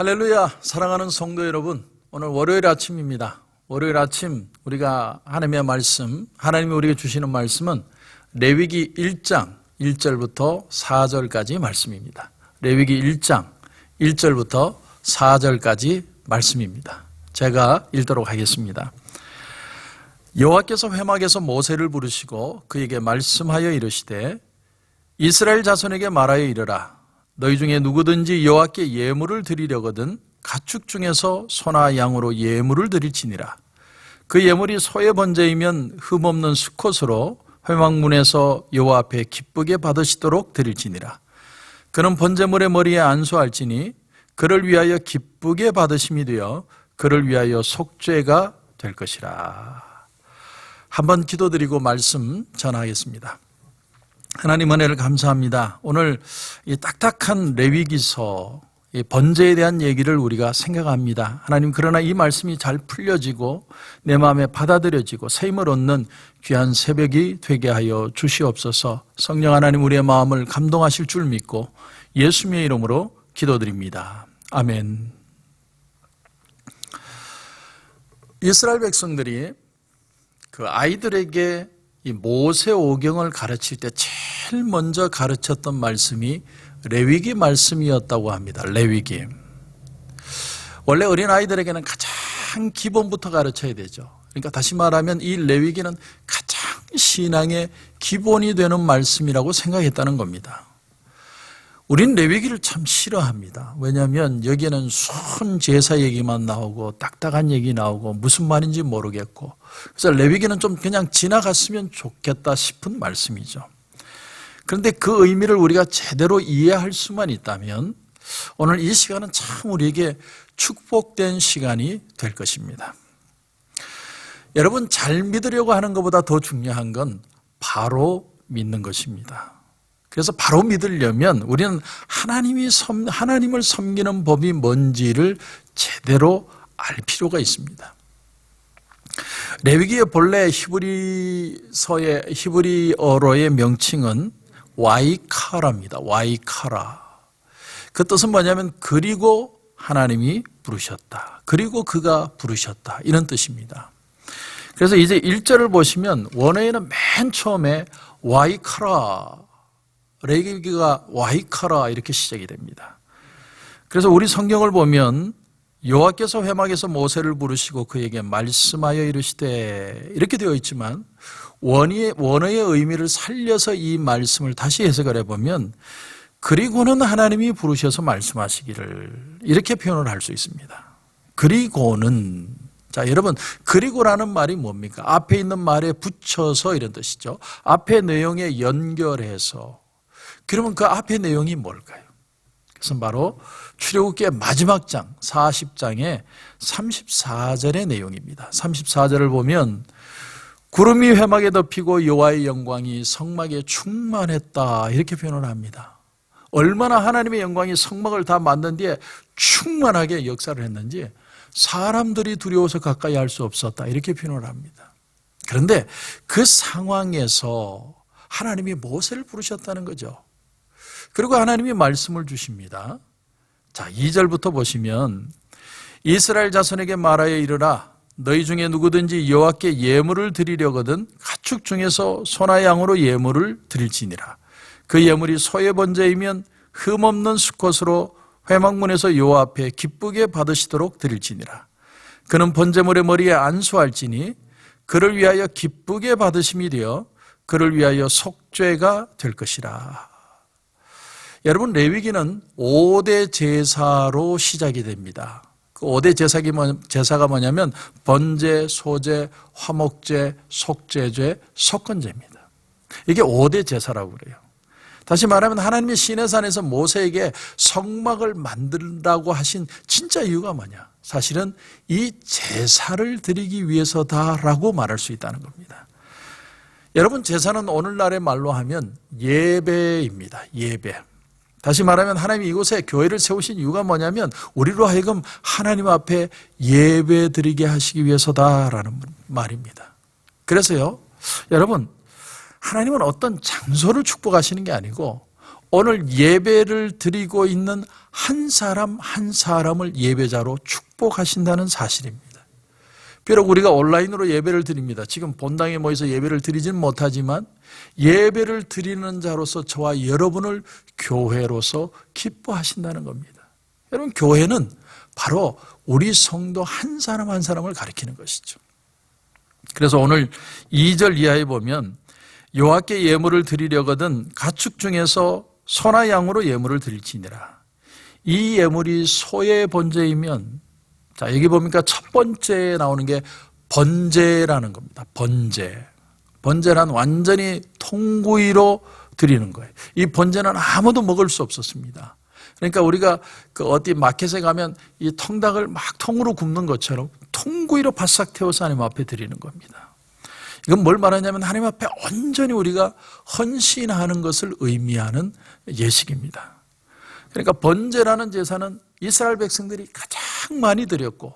할렐루야, 사랑하는 성도 여러분, 오늘 월요일 아침입니다. 월요일 아침 우리가 하나님의 말씀, 하나님이 우리에게 주시는 말씀은 레위기 1장 1절부터 4절까지 말씀입니다. 레위기 1장 1절부터 4절까지 말씀입니다. 제가 읽도록 하겠습니다. 여호와께서 회막에서 모세를 부르시고 그에게 말씀하여 이르시되 이스라엘 자손에게 말하여 이르라. 너희 중에 누구든지 여호와께 예물을 드리려거든 가축 중에서 소나 양으로 예물을 드릴지니라. 그 예물이 소의 번제이면 흠없는 수컷으로 회막문에서 여호와 앞에 기쁘게 받으시도록 드릴지니라. 그는 번제물의 머리에 안수할지니 그를 위하여 기쁘게 받으심이 되어 그를 위하여 속죄가 될 것이라. 한번 기도드리고 말씀 전하겠습니다. 하나님 은혜를 감사합니다. 오늘 이 딱딱한 레위기서 이 번제에 대한 얘기를 우리가 생각합니다. 하나님, 그러나 이 말씀이 잘 풀려지고 내 마음에 받아들여지고 새 힘을 얻는 귀한 새벽이 되게 하여 주시옵소서. 성령 하나님, 우리의 마음을 감동하실 줄 믿고 예수님의 이름으로 기도드립니다. 아멘. 이스라엘 백성들이 그 아이들에게 이 모세오경을 가르칠 때 제일 먼저 가르쳤던 말씀이 레위기 말씀이었다고 합니다. 레위기. 원래 어린아이들에게는 가장 기본부터 가르쳐야 되죠. 그러니까 다시 말하면 이 레위기는 가장 신앙의 기본이 되는 말씀이라고 생각했다는 겁니다. 우린 레위기를 참 싫어합니다. 왜냐하면 여기에는 순 제사 얘기만 나오고 딱딱한 얘기 나오고 무슨 말인지 모르겠고, 그래서 레위기는 좀 그냥 지나갔으면 좋겠다 싶은 말씀이죠. 그런데 그 의미를 우리가 제대로 이해할 수만 있다면 오늘 이 시간은 참 우리에게 축복된 시간이 될 것입니다. 여러분, 잘 믿으려고 하는 것보다 더 중요한 건 바로 믿는 것입니다. 그래서 바로 믿으려면 우리는 하나님을 섬기는 법이 뭔지를 제대로 알 필요가 있습니다. 레위기의 본래 히브리어로의 명칭은 와이카라입니다. 와이카라. 그 뜻은 뭐냐면 그리고 하나님이 부르셨다. 그리고 그가 부르셨다. 이런 뜻입니다. 그래서 이제 1절을 보시면 원어에는 맨 처음에 와이카라, 레위기가 와이카라 이렇게 시작이 됩니다. 그래서 우리 성경을 보면 여호와께서 회막에서 모세를 부르시고 그에게 말씀하여 이르시되 이렇게 되어 있지만 원어의 의미를 살려서 이 말씀을 다시 해석을 해보면 그리고는 하나님이 부르셔서 말씀하시기를 이렇게 표현을 할 수 있습니다. 그리고는, 자 여러분, 그리고라는 말이 뭡니까? 앞에 있는 말에 붙여서 이런 뜻이죠. 앞의 내용에 연결해서. 그러면 그 앞의 내용이 뭘까요? 그것은 바로 출애굽기의 마지막 장 40장의 34절의 내용입니다. 34절을 보면 구름이 회막에 덮이고 여호와의 영광이 성막에 충만했다 이렇게 표현을 합니다. 얼마나 하나님의 영광이 성막을 다 만든 뒤에 충만하게 역사를 했는지 사람들이 두려워서 가까이 할 수 없었다 이렇게 표현을 합니다. 그런데 그 상황에서 하나님이 모세를 부르셨다는 거죠. 그리고 하나님이 말씀을 주십니다. 자, 2절부터 보시면 이스라엘 자손에게 말하여 이르라. 너희 중에 누구든지 여호와께 예물을 드리려거든 가축 중에서 소나 양으로 예물을 드릴지니라. 그 예물이 소의 번제이면 흠없는 수컷으로 회막문에서 여호와 앞에 기쁘게 받으시도록 드릴지니라. 그는 번제물의 머리에 안수할지니 그를 위하여 기쁘게 받으심이 되어 그를 위하여 속죄가 될 것이라. 여러분, 레위기는 5대 제사로 시작이 됩니다. 그 5대 제사가 뭐냐면 번제, 소제, 화목제, 속죄제, 속건제입니다. 이게 5대 제사라고 그래요. 다시 말하면 하나님이 시내산에서 모세에게 성막을 만들라고 하신 진짜 이유가 뭐냐? 사실은 이 제사를 드리기 위해서다라고 말할 수 있다는 겁니다. 여러분, 제사는 오늘날의 말로 하면 예배입니다. 예배. 다시 말하면 하나님이 이곳에 교회를 세우신 이유가 뭐냐면 우리로 하여금 하나님 앞에 예배 드리게 하시기 위해서다라는 말입니다. 그래서요, 여러분, 하나님은 어떤 장소를 축복하시는 게 아니고 오늘 예배를 드리고 있는 한 사람 한 사람을 예배자로 축복하신다는 사실입니다. 비록 우리가 온라인으로 예배를 드립니다. 지금 본당에 모여서 예배를 드리지는 못하지만 예배를 드리는 자로서 저와 여러분을 교회로서 기뻐하신다는 겁니다. 여러분, 교회는 바로 우리 성도 한 사람 한 사람을 가리키는 것이죠. 그래서 오늘 2절 이하에 보면 여호와께 예물을 드리려거든 가축 중에서 소나 양으로 예물을 드릴지니라. 이 예물이 소의 번제이면, 자, 여기 보니까 첫 번째 나오는 게 번제라는 겁니다. 번제. 번제란 완전히 통구이로 드리는 거예요. 이 번제는 아무도 먹을 수 없었습니다. 그러니까 우리가 그 어디 마켓에 가면 이 통닭을 막 통으로 굽는 것처럼 통구이로 바싹 태워서 하나님 앞에 드리는 겁니다. 이건 뭘 말하냐면 하나님 앞에 온전히 우리가 헌신하는 것을 의미하는 예식입니다. 그러니까 번제라는 제사는 이스라엘 백성들이 가장 많이 드렸고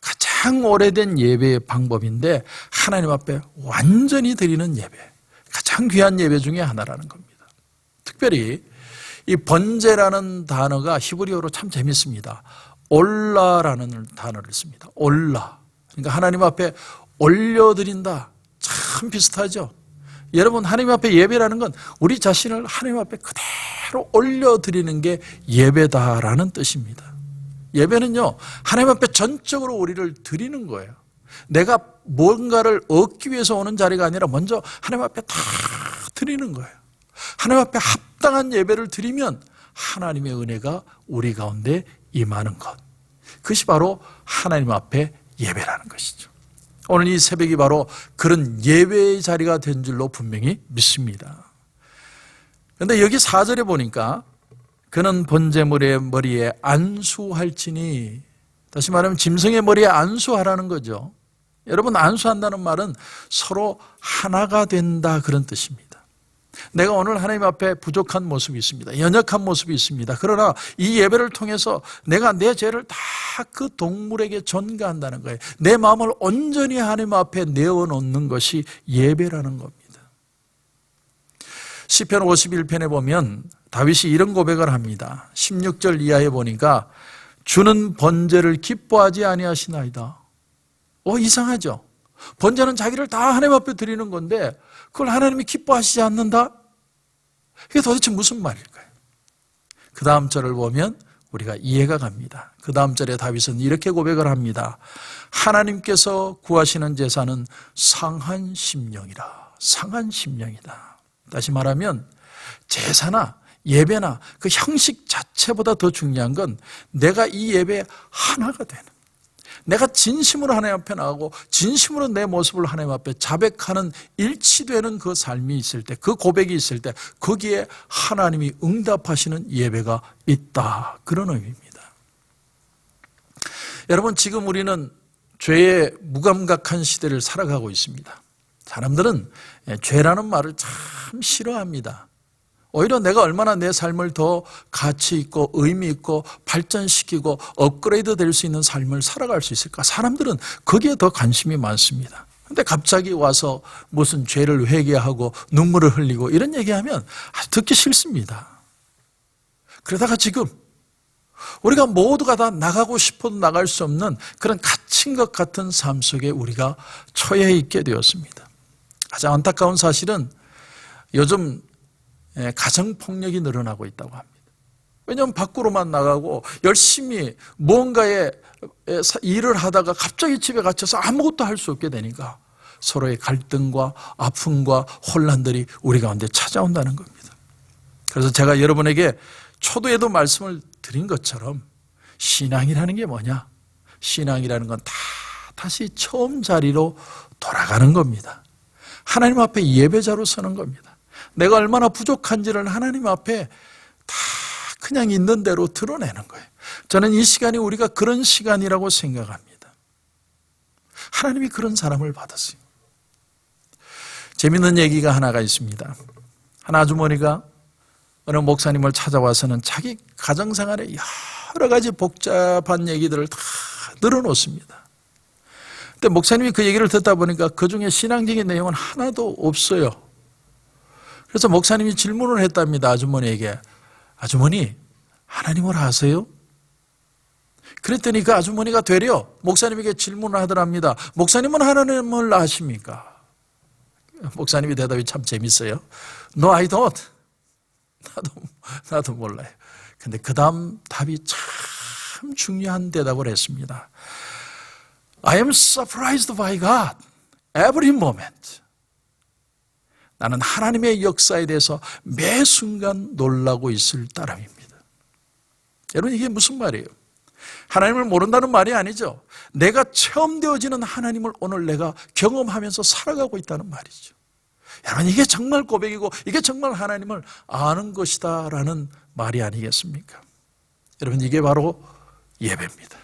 가장 오래된 예배의 방법인데 하나님 앞에 완전히 드리는 예배, 가장 귀한 예배 중에 하나라는 겁니다. 특별히 이 번제라는 단어가 히브리어로 참 재밌습니다. 올라라는 단어를 씁니다. 올라. 그러니까 하나님 앞에 올려드린다. 참 비슷하죠. 여러분, 하나님 앞에 예배라는 건 우리 자신을 하나님 앞에 그대로 올려드리는 게 예배다라는 뜻입니다. 예배는요, 하나님 앞에 전적으로 우리를 드리는 거예요. 내가 뭔가를 얻기 위해서 오는 자리가 아니라 먼저 하나님 앞에 다 드리는 거예요. 하나님 앞에 합당한 예배를 드리면 하나님의 은혜가 우리 가운데 임하는 것, 그것이 바로 하나님 앞에 예배라는 것이죠. 오늘 이 새벽이 바로 그런 예배의 자리가 된 줄로 분명히 믿습니다. 그런데 여기 4절에 보니까 그는 번제물의 머리에 안수할지니, 다시 말하면 짐승의 머리에 안수하라는 거죠. 여러분, 안수한다는 말은 서로 하나가 된다, 그런 뜻입니다. 내가 오늘 하나님 앞에 부족한 모습이 있습니다. 연약한 모습이 있습니다. 그러나 이 예배를 통해서 내가 내 죄를 다 그 동물에게 전가한다는 거예요. 내 마음을 온전히 하나님 앞에 내어놓는 것이 예배라는 겁니다. 시편 51편에 보면 다윗이 이런 고백을 합니다. 16절 이하에 보니까 주는 번제를 기뻐하지 아니하시나이다. 이상하죠? 번제는 자기를 다 하나님 앞에 드리는 건데 그걸 하나님이 기뻐하시지 않는다? 이게 도대체 무슨 말일까요? 그 다음 절을 보면 우리가 이해가 갑니다. 그 다음 절에 다윗은 이렇게 고백을 합니다. 하나님께서 구하시는 제사는 상한 심령이라. 상한 심령이다. 다시 말하면 제사나 예배나 그 형식 자체보다 더 중요한 건 내가 이 예배에 하나가 되는, 내가 진심으로 하나님 앞에 나가고 진심으로 내 모습을 하나님 앞에 자백하는, 일치되는 그 삶이 있을 때, 그 고백이 있을 때 거기에 하나님이 응답하시는 예배가 있다, 그런 의미입니다. 여러분, 지금 우리는 죄의 무감각한 시대를 살아가고 있습니다. 사람들은 죄라는 말을 참 싫어합니다. 오히려 내가 얼마나 내 삶을 더 가치 있고 의미 있고 발전시키고 업그레이드 될 수 있는 삶을 살아갈 수 있을까? 사람들은 거기에 더 관심이 많습니다. 그런데 갑자기 와서 무슨 죄를 회개하고 눈물을 흘리고 이런 얘기하면 듣기 싫습니다. 그러다가 지금 우리가 모두가 다 나가고 싶어도 나갈 수 없는 그런 갇힌 것 같은 삶 속에 우리가 처해 있게 되었습니다. 가장 안타까운 사실은 요즘 가정폭력이 늘어나고 있다고 합니다. 왜냐하면 밖으로만 나가고 열심히 무언가에 일을 하다가 갑자기 집에 갇혀서 아무것도 할 수 없게 되니까 서로의 갈등과 아픔과 혼란들이 우리 가운데 찾아온다는 겁니다. 그래서 제가 여러분에게 초두에도 말씀을 드린 것처럼 신앙이라는 게 뭐냐? 신앙이라는 건 다시 처음 자리로 돌아가는 겁니다. 하나님 앞에 예배자로 서는 겁니다. 내가 얼마나 부족한지를 하나님 앞에 다 그냥 있는 대로 드러내는 거예요. 저는 이 시간이 우리가 그런 시간이라고 생각합니다. 하나님이 그런 사람을 받았어요. 재밌는 얘기가 하나가 있습니다. 한 아주머니가 어느 목사님을 찾아와서는 자기 가정생활에 여러 가지 복잡한 얘기들을 다 늘어놓습니다. 근데 목사님이 그 얘기를 듣다 보니까 그 중에 신앙적인 내용은 하나도 없어요. 그래서 목사님이 질문을 했답니다. 아주머니에게. 아주머니, 하나님을 아세요? 그랬더니 그 아주머니가 되려 목사님에게 질문을 하더랍니다. 목사님은 하나님을 아십니까? 목사님이 대답이 참 재밌어요. No, I don't. 나도 몰라요. 근데 그 다음 답이 참 중요한 대답을 했습니다. I am surprised by God every moment. 나는 하나님의 역사에 대해서 매 순간 놀라고 있을 따름입니다. 여러분, 이게 무슨 말이에요? 하나님을 모른다는 말이 아니죠. 내가 체험되어지는 하나님을 오늘 내가 경험하면서 살아가고 있다는 말이죠. 여러분, 이게 정말 고백이고 이게 정말 하나님을 아는 것이다 라는 말이 아니겠습니까? 여러분, 이게 바로 예배입니다.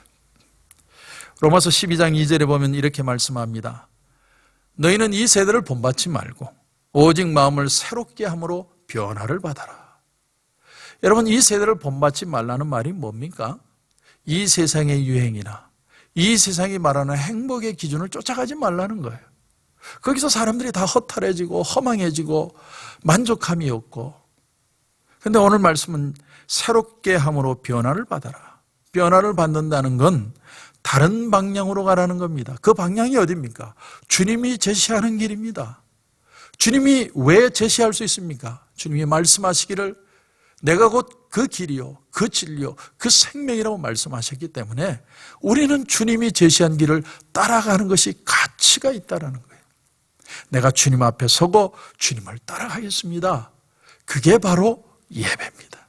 로마서 12장 2절에 보면 이렇게 말씀합니다. 너희는 이 세대를 본받지 말고 오직 마음을 새롭게 함으로 변화를 받아라. 여러분, 이 세대를 본받지 말라는 말이 뭡니까? 이 세상의 유행이나 이 세상이 말하는 행복의 기준을 쫓아가지 말라는 거예요. 거기서 사람들이 다 허탈해지고 허망해지고 만족함이 없고, 그런데 오늘 말씀은 새롭게 함으로 변화를 받아라. 변화를 받는다는 건 다른 방향으로 가라는 겁니다. 그 방향이 어디입니까? 주님이 제시하는 길입니다. 주님이 왜 제시할 수 있습니까? 주님이 말씀하시기를 내가 곧 그 길이요, 그 진리요, 그 생명이라고 말씀하셨기 때문에 우리는 주님이 제시한 길을 따라가는 것이 가치가 있다는 거예요. 내가 주님 앞에 서고 주님을 따라가겠습니다. 그게 바로 예배입니다.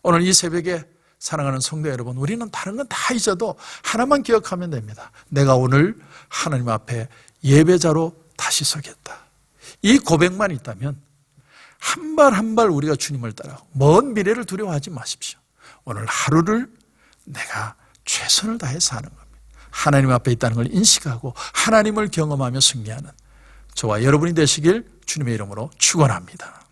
오늘 이 새벽에 사랑하는 성도 여러분, 우리는 다른 건 다 잊어도 하나만 기억하면 됩니다. 내가 오늘 하나님 앞에 예배자로 다시 서겠다. 이 고백만 있다면 한 발 한 발 우리가 주님을 따라가고 먼 미래를 두려워하지 마십시오. 오늘 하루를 내가 최선을 다해 사는 겁니다. 하나님 앞에 있다는 걸 인식하고 하나님을 경험하며 승리하는 저와 여러분이 되시길 주님의 이름으로 축원합니다.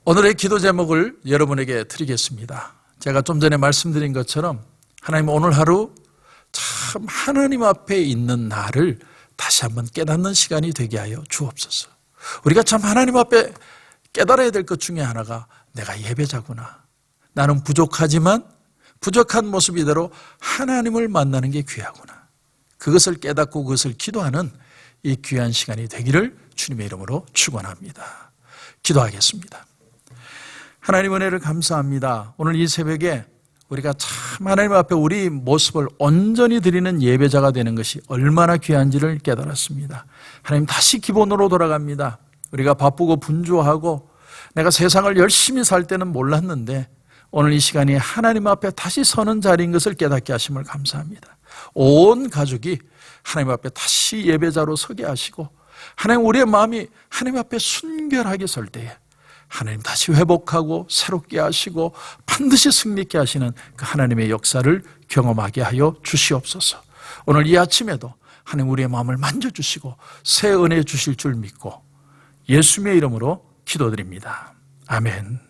오늘의 기도 제목을 여러분에게 드리겠습니다. 제가 좀 전에 말씀드린 것처럼 하나님, 오늘 하루 참 하나님 앞에 있는 나를 다시 한번 깨닫는 시간이 되게 하여 주옵소서. 우리가 참 하나님 앞에 깨달아야 될 것 중에 하나가 내가 예배자구나. 나는 부족하지만 부족한 모습 이대로 하나님을 만나는 게 귀하구나. 그것을 깨닫고 그것을 기도하는 이 귀한 시간이 되기를 주님의 이름으로 축원합니다. 기도하겠습니다. 하나님, 은혜를 감사합니다. 오늘 이 새벽에 우리가 참 하나님 앞에 우리 모습을 온전히 드리는 예배자가 되는 것이 얼마나 귀한지를 깨달았습니다. 하나님, 다시 기본으로 돌아갑니다. 우리가 바쁘고 분주하고 내가 세상을 열심히 살 때는 몰랐는데 오늘 이 시간이 하나님 앞에 다시 서는 자리인 것을 깨닫게 하심을 감사합니다. 온 가족이 하나님 앞에 다시 예배자로 서게 하시고, 하나님, 우리의 마음이 하나님 앞에 순결하게 설 때에 하나님 다시 회복하고 새롭게 하시고 반드시 승리케 하시는 그 하나님의 역사를 경험하게 하여 주시옵소서. 오늘 이 아침에도 하나님 우리의 마음을 만져주시고 새 은혜 주실 줄 믿고 예수님의 이름으로 기도드립니다. 아멘.